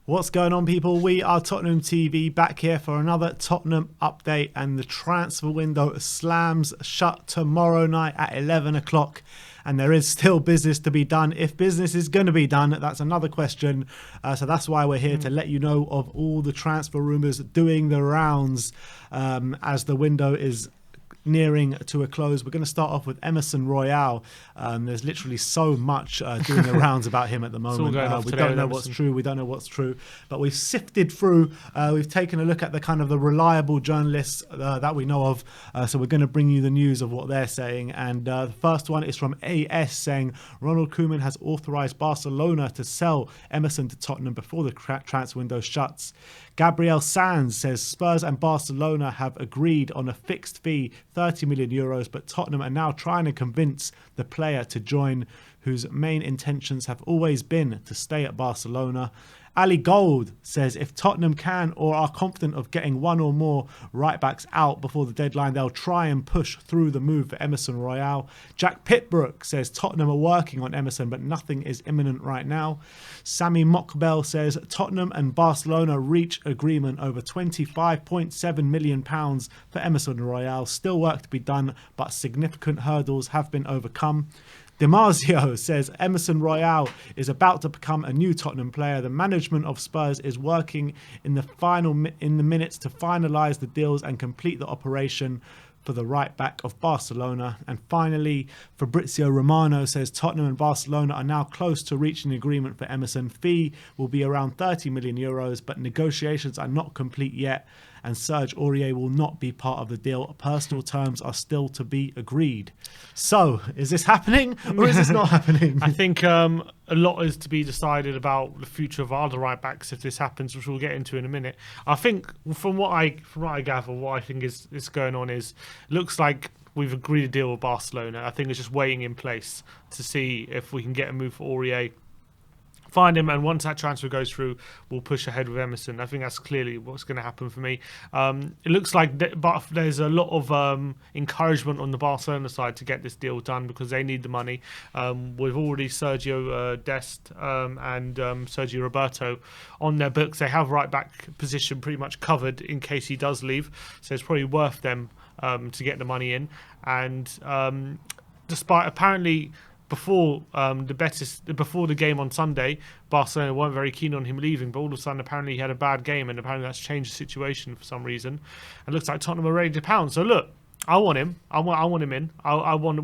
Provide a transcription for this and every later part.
What's going on, people? We are Tottenham TV, back here for another Tottenham update, and the transfer window slams shut tomorrow night at 11 o'clock. And there is still business to be done. If business is going to be done, that's another question. So that's why we're here to let you know of all the transfer rumours doing the rounds as the window is nearing to a close. We're going to start off with Emerson Royale. There's literally so much doing the rounds about him at the moment. We don't know what's true. We don't know what's true. But we've sifted through. We've taken a look at the kind of the reliable journalists that we know of. So we're going to bring you the news of what they're saying. And the first one is from AS saying Ronald Koeman has authorised Barcelona to sell Emerson to Tottenham before the transfer window shuts. Gabriel Sanz says Spurs and Barcelona have agreed on a fixed fee, 30 million euros, but Tottenham are now trying to convince the player to join, whose main intentions have always been to stay at Barcelona. Ali Gold says if Tottenham can or are confident of getting one or more right-backs out before the deadline, they'll try and push through the move for Emerson Royale. Jack Pitbrook says Tottenham are working on Emerson, but nothing is imminent right now. Sammy Mckennie says Tottenham and Barcelona reach agreement over £25.7 million for Emerson Royale. Still work to be done, but significant hurdles have been overcome. Demasio says Emerson Royale is about to become a new Tottenham player. The management of Spurs is working in the minutes to finalise the deals and complete the operation for the right back of Barcelona. And finally, Fabrizio Romano says Tottenham and Barcelona are now close to reaching an agreement for Emerson. Fee will be around 30 million euros, but negotiations are not complete yet, and Serge Aurier will not be part of the deal. Personal terms are still to be agreed. So, is this happening or is this not happening? I think a lot is to be decided about the future of our other right backs if this happens, which we'll get into in a minute. I think from what I gather, what I think is going on is looks like we've agreed a deal with Barcelona. I think it's just waiting in place to see if we can get a move for Aurier, find him, and once that transfer goes through, we'll push ahead with Emerson. I think that's clearly what's going to happen for me. It looks like but there's a lot of encouragement on the Barcelona side to get this deal done because they need the money. We've already Sergio Dest and Sergio Roberto on their books. They have right back position pretty much covered in case he does leave, so it's probably worth them to get the money in. And despite apparently before the game on Sunday, Barcelona weren't very keen on him leaving, but all of a sudden apparently he had a bad game, and apparently that's changed the situation for some reason. It looks like Tottenham are ready to pound. So look, I want him. I want him in.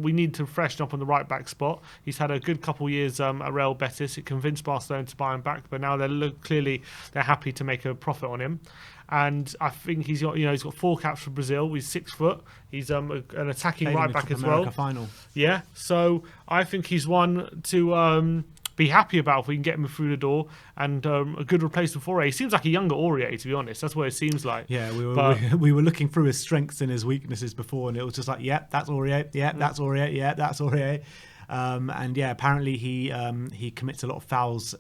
We need to freshen up on the right back spot. He's had a good couple of years at Real Betis. It convinced Barcelona to buy him back, but now they're happy to make a profit on him. And I think he's got 4 caps for Brazil. He's 6 foot. He's an attacking right back as well. Final. Yeah, so I think he's one to be happy about if we can get him through the door, and a good replacement for Aurier. He seems like a younger Aurier, to be honest. That's what it seems like. Yeah, we were looking through his strengths and his weaknesses before, and it was just like, that's Aurier. That's Aurier. That's Aurier. And yeah, apparently he commits a lot of fouls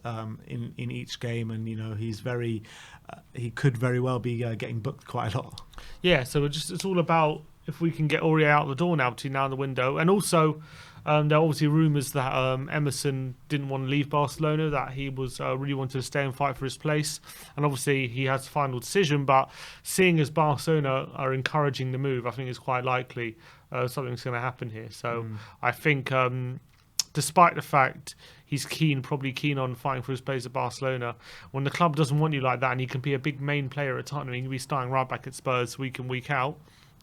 in each game, and he's very he could very well be getting booked quite a lot. Yeah, so it's all about if we can get Aurier out the door now between now and the window. And also there are obviously rumours that Emerson didn't want to leave Barcelona, that he was really wanted to stay and fight for his place, and obviously he has the final decision. But seeing as Barcelona are encouraging the move, I think it's quite likely something's going to happen here. So I think despite the fact he's probably keen on fighting for his place at Barcelona, when the club doesn't want you like that and you can be a big main player at Tottenham, you can be starting right back at Spurs week in, week out,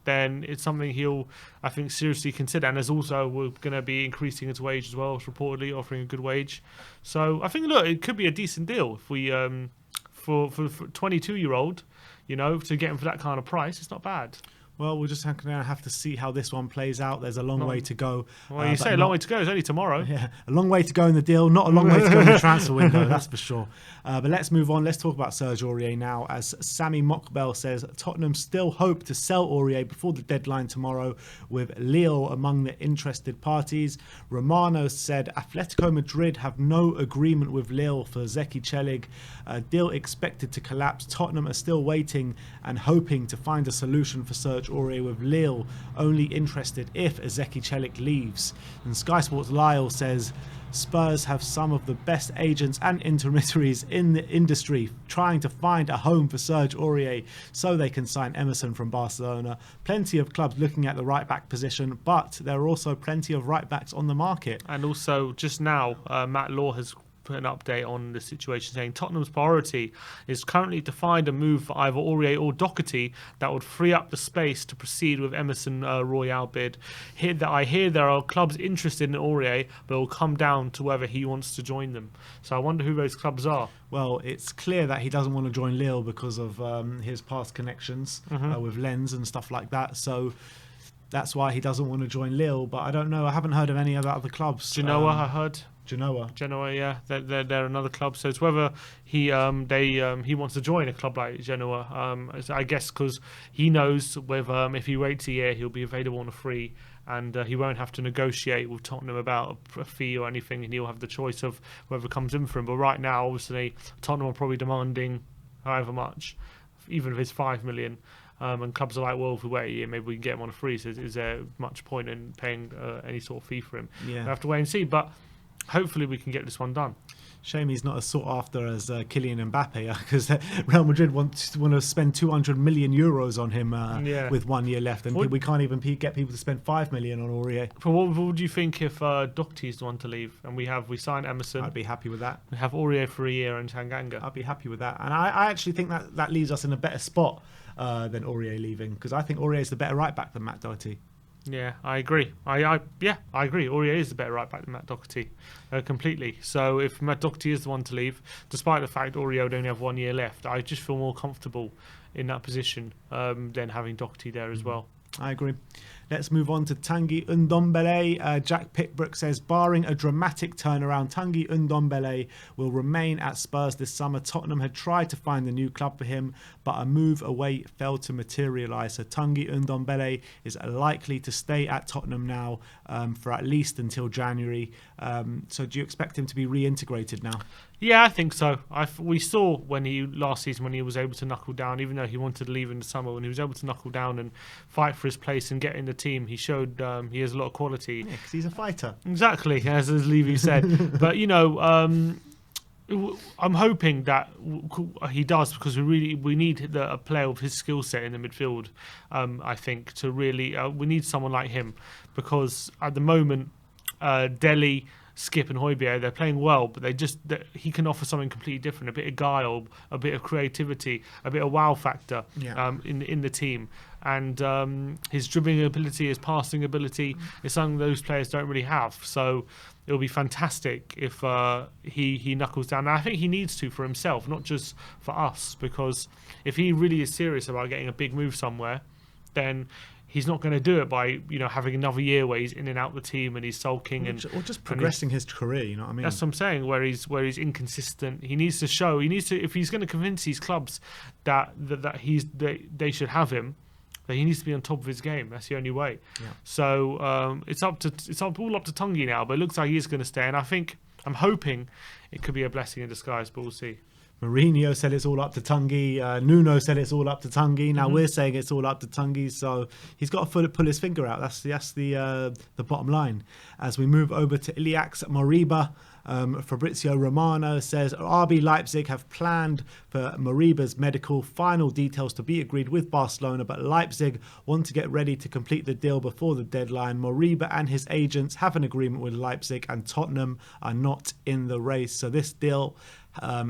then it's something he'll, I think, seriously consider. And there's also, we're going to be increasing his wage as well, reportedly offering a good wage. So I think, look, it could be a decent deal if we, for 22-year-old, to get him for that kind of price, it's not bad. Well, we're just going to have to see how this one plays out. There's a long way to go. Well, you say a long way to go. It's only tomorrow. Yeah, a long way to go in the deal. Not a long way to go in the transfer window, that's for sure. But let's move on. Let's talk about Serge Aurier now. As Sammy Mckennie says, Tottenham still hope to sell Aurier before the deadline tomorrow, with Lille among the interested parties. Romano said Atletico Madrid have no agreement with Lille for Zeki Çelik. A deal expected to collapse. Tottenham are still waiting and hoping to find a solution for Serge Aurier, with Lille only interested if Zeki Çelik leaves. And Sky Sports Lyle says Spurs have some of the best agents and intermediaries in the industry trying to find a home for Serge Aurier so they can sign Emerson from Barcelona. Plenty of clubs looking at the right back position, but there are also plenty of right backs on the market. And also, just now, Matt Law has put an update on the situation, saying Tottenham's priority is currently to find a move for either Aurier or Doherty that would free up the space to proceed with Emerson Royale bid. I hear there are clubs interested in Aurier, but it will come down to whether he wants to join them. So I wonder who those clubs are. Well, it's clear that he doesn't want to join Lille because of his past connections with Lens and stuff like that. So that's why he doesn't want to join Lille. But I don't know. I haven't heard of any other clubs. Genoa, I heard. Genoa, yeah, they're another club. So it's whether he wants to join a club like Genoa. I guess because he knows if he waits a year, he'll be available on a free, and he won't have to negotiate with Tottenham about a fee or anything, and he'll have the choice of whoever comes in for him. But right now, obviously, Tottenham are probably demanding however much, even if it's 5 million. And clubs are like, well, if we wait a year, maybe we can get him on a free. So is there much point in paying any sort of fee for him? Yeah. We have to wait and see. But hopefully we can get this one done. Shame he's not as sought after as Kylian Mbappe, because Real Madrid want to spend 200 million euros on him with 1 year left, and we can't even get people to spend 5 million on Aurier. But what would you think if Doherty's the one to leave and we sign Emerson? I'd be happy with that. We have Aurier for a year and Tanganga. I'd be happy with that, and I actually think that leaves us in a better spot than Aurier leaving, because I think Aurier is the better right back than Matt Doherty. Yeah, I agree. I agree. Aurier is the better right back than Matt Doherty, completely. So if Matt Doherty is the one to leave, despite the fact Aurier would only have 1 year left, I just feel more comfortable in that position than having Doherty there as well. I agree. Let's move on to Tanguy Ndombele. Jack Pickbrook says, barring a dramatic turnaround, Tanguy Ndombele will remain at Spurs this summer. Tottenham had tried to find a new club for him, but a move away failed to materialise. So Tanguy Ndombele is likely to stay at Tottenham now for at least until January. So do you expect him to be reintegrated now? Yeah, I think so. We saw last season when he was able to knuckle down, even though he wanted to leave in the summer, when he was able to knuckle down and fight for his place and get in the team, he showed he has a lot of quality. Yeah, because he's a fighter. Exactly, as Levy said. But, I'm hoping that he does, because we need a player of his skill set in the midfield, I think, to really... we need someone like him, because at the moment, Dele, Skip and Højbjerg, they're playing well, but he can offer something completely different, a bit of guile, a bit of creativity, a bit of wow factor in the team. And his dribbling ability, his passing ability is something those players don't really have. So it'll be fantastic if he knuckles down. And I think he needs to for himself, not just for us, because if he really is serious about getting a big move somewhere, then he's not going to do it by having another year where he's in and out the team and he's sulking or just progressing his career. You know what I mean? That's what I'm saying. Where he's inconsistent. He needs to show. If he's going to convince these clubs that they should have him, that he needs to be on top of his game. That's the only way. Yeah. So it's all up to Tanguy now. But it looks like he's going to stay, and I'm hoping it could be a blessing in disguise. But we'll see. Mourinho said it's all up to Tanguy. Nuno said it's all up to Tanguy. Now we're saying it's all up to Tanguy. So he's got to pull his finger out. That's the bottom line. As we move over to Iliax Moriba, Fabrizio Romano says RB Leipzig have planned for Moriba's medical. Final details to be agreed with Barcelona, but Leipzig want to get ready to complete the deal before the deadline. Moriba and his agents have an agreement with Leipzig, and Tottenham are not in the race. So this deal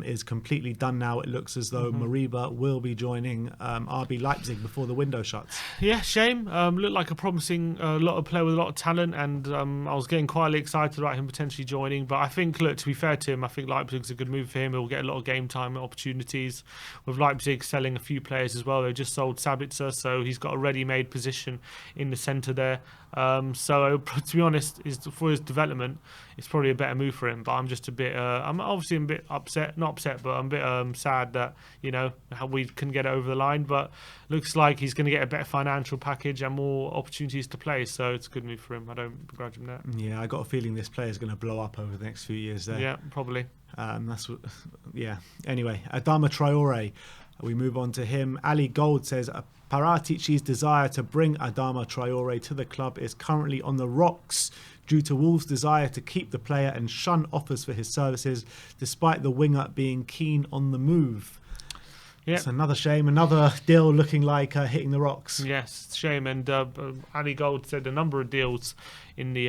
is completely done now. It looks as though Moriba will be joining RB Leipzig before the window shuts. Yeah, shame. Looked like a promising player with a lot of talent, and I was getting quietly excited about him potentially joining. But I think, to be fair to him, I think Leipzig's a good move for him. He'll get a lot of game time opportunities. With Leipzig selling a few players as well, they just sold Sabitzer, so he's got a ready-made position in the centre there. So to be honest, for his development, it's probably a better move for him. But I'm just I'm obviously a bit upset, not upset, but I'm a bit sad that how we couldn't get it over the line. But looks like he's going to get a better financial package and more opportunities to play. So it's a good move for him. I don't begrudge him that. Yeah, I got a feeling this player is going to blow up over the next few years there. Yeah, probably. Anyway, Adama Traore. We move on to him. Ali Gold says Paratici's desire to bring Adama Traore to the club is currently on the rocks due to Wolves' desire to keep the player and shun offers for his services, despite the winger being keen on the move. Yeah, it's another shame. Another deal looking like hitting the rocks. Yes, shame. And Ali Gold said a number of deals in the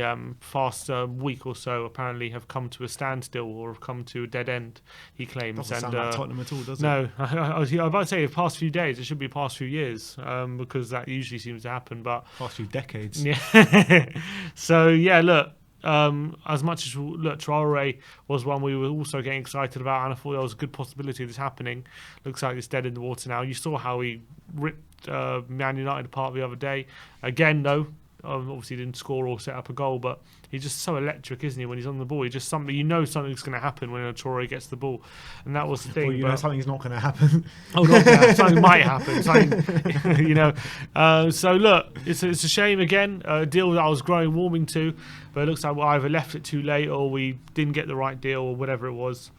past week or so apparently have come to a standstill or have come to a dead end, he claims. Doesn't sound like Tottenham at all, does it? No, I was about to say the past few days. It should be past few years, because that usually seems to happen. But past few decades. Yeah. So yeah, look. As much as Traore was one we were also getting excited about, and I thought there was a good possibility of this happening. Looks like it's dead in the water now. You saw how he ripped Man United apart the other day. Again, though, obviously didn't score or set up a goal, but he's just so electric, isn't he? When he's on the ball, he's just something. You know something's going to happen when Traore gets the ball, and that was the thing. Well, you know something's not going to happen. Oh, not something might happen. Something, you know. So look, it's a shame again. A deal that I was growing warming to, but it looks like we either left it too late or we didn't get the right deal or whatever it was.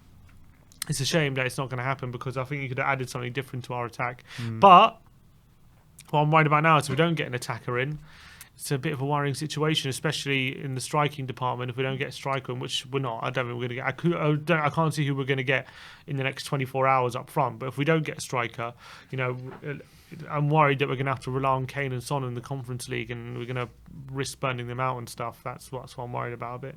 It's a shame that it's not going to happen because I think you could have added something different to our attack. But what I'm worried about now is if we don't get an attacker in, it's a bit of a worrying situation, especially in the striking department. If we don't get a striker in, which we're not, I don't think we're going to get. I can't see who we're going to get in the next 24 hours up front. But if we don't get a striker, you know, I'm worried that we're going to have to rely on Kane and Son in the Conference League, and we're going to risk burning them out and stuff. That's what I'm worried about a bit.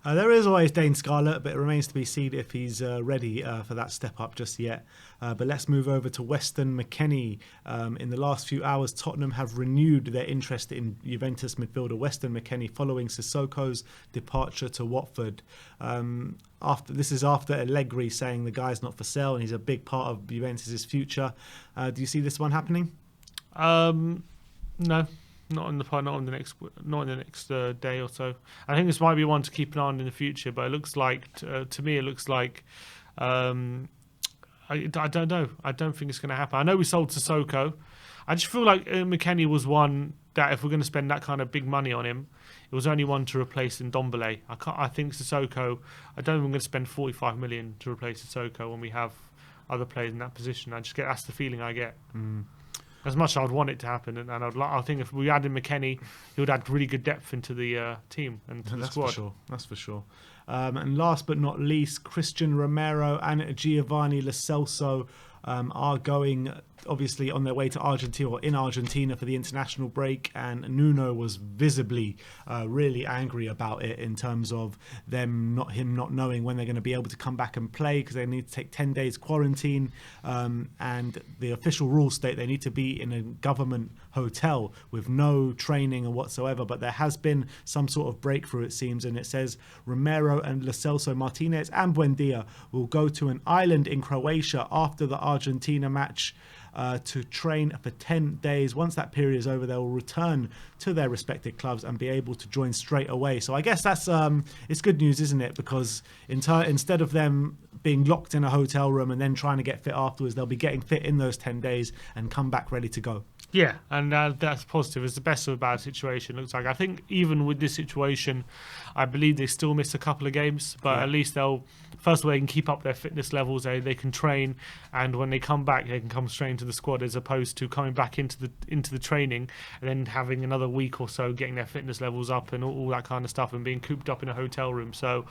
There is always Dane Scarlett, but it remains to be seen if he's ready for that step up just yet. But let's move over to Weston McKennie. In the last few hours, Tottenham have renewed their interest in Juventus midfielder Weston McKennie following Sissoko's departure to Watford. This is after Allegri saying the guy's not for sale and he's a big part of Juventus' future. Do you see this one happening? No. Not in the next day or so. I think this might be one to keep an eye on in the future, but it looks like to me it looks like I don't know. I don't think it's going to happen. I know we sold Sissoko. I just feel like McKennie was one that if we're going to spend that kind of big money on him, it was only one to replace NDOMBELE. I think Sissoko. I don't think we're going to spend 45 million to replace Sissoko when we have other players in that position. That's the feeling I get. As much as I would want it to happen, and I think if we added McKennie, he would add really good depth into the team and to the squad. That's for sure. And last but not least, Christian Romero and Giovanni Lo Celso are going, obviously, on their way to Argentina or in Argentina for the international break. And Nuno was visibly really angry about it in terms of him not knowing when they're going to be able to come back and play because they need to take 10 days quarantine. And the official rules state they need to be in a government hotel with no training or whatsoever. But there has been some sort of breakthrough, it seems, and it says Romero and Lo Celso, Martinez and Buendia will go to an island in Croatia after the Argentina match to train for 10 days. Once that period is over, they will return to their respective clubs and be able to join straight away. So I guess that's it's good news, isn't it? Because instead of them being locked in a hotel room and then trying to get fit afterwards, they'll be getting fit in those 10 days and come back ready to go. Yeah, and that's positive. It's the best of a bad situation, looks like. I think even with this situation, I believe they still miss a couple of games, but at least first of all, they can keep up their fitness levels. They can train, and when they come back, they can come straight into the squad as opposed to coming back into the training and then having another week or so getting their fitness levels up and all that kind of stuff and being cooped up in a hotel room. So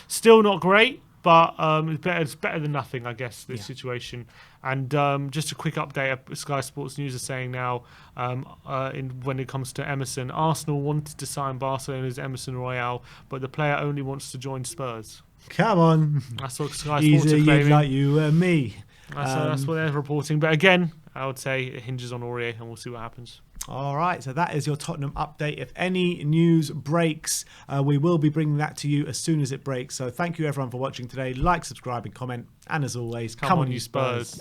still not great. But it's better than nothing, I guess, this situation. And just a quick update, Sky Sports News are saying now, when it comes to Emerson, Arsenal wanted to sign Barcelona's Emerson Royale, but the player only wants to join Spurs. Come on. That's what Sky Sports are claiming. Like you and me. That's what they're reporting. But again, I would say it hinges on Aurier, and we'll see what happens. All right, so that is your Tottenham update. If any news breaks, we will be bringing that to you as soon as it breaks. So thank you everyone for watching today. Like, subscribe and comment. And as always, come on you Spurs.